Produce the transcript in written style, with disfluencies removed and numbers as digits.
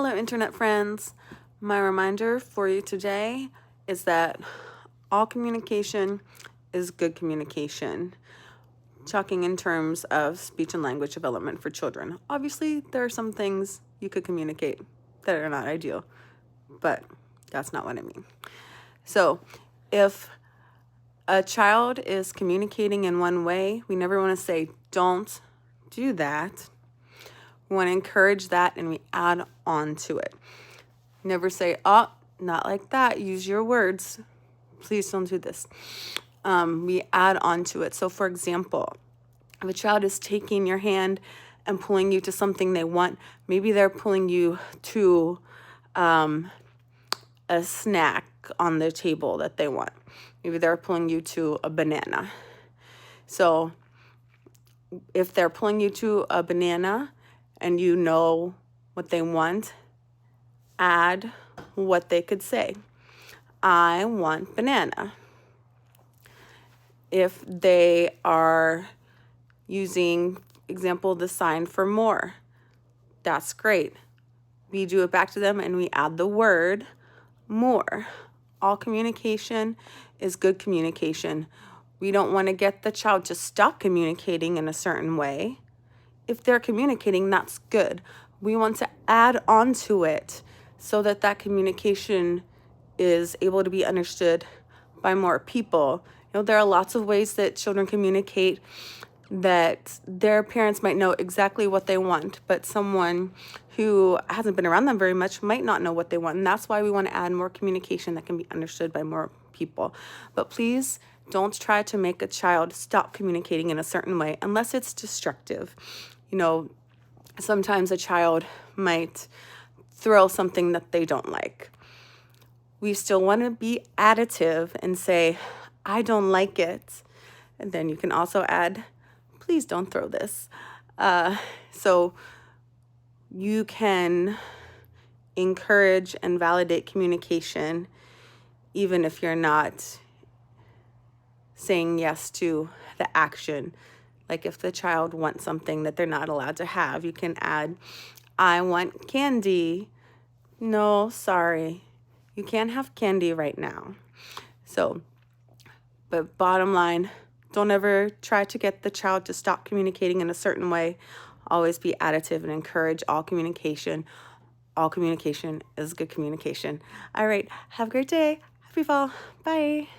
Hello, internet friends. My reminder for you today is that all communication is good communication. Talking in terms of speech and language development for children. Obviously, there are some things you could communicate that are not ideal, but that's not what I mean. So, if a child is communicating in one way, we never want to say, don't do that. We want to encourage that and we add on to it. Never say, oh, not like that. Use your words. Please don't do this. We add on to it. So, for example, if a child is taking your hand and pulling you to something they want, maybe they're pulling you to a snack on the table that they want. Maybe they're pulling you to a banana. So, if they're pulling you to a banana and you know what they want, add what they could say. I want banana. If they are using, example, the sign for more, that's great. We do it back to them and we add the word more. All communication is good communication. We don't want to get the child to stop communicating in a certain way. If they're communicating, that's good. We want to add on to it so that that communication is able to be understood by more people. There are lots of ways that children communicate that their parents might know exactly what they want, but someone who hasn't been around them very much might not know what they want. And that's why we want to add more communication that can be understood by more people. But please don't try to make a child stop communicating in a certain way unless it's destructive. Sometimes a child might throw something that they don't like. We still want to be additive and say, I don't like it. And then you can also add, please don't throw this. So you can encourage and validate communication even if you're not saying yes to the action. Like if the child wants something that they're not allowed to have, you can add, I want candy. No, sorry. You can't have candy right now. So, but bottom line, don't ever try to get the child to stop communicating in a certain way. Always be additive and encourage all communication. All communication is good communication. All right, have a great day. Happy fall. Bye.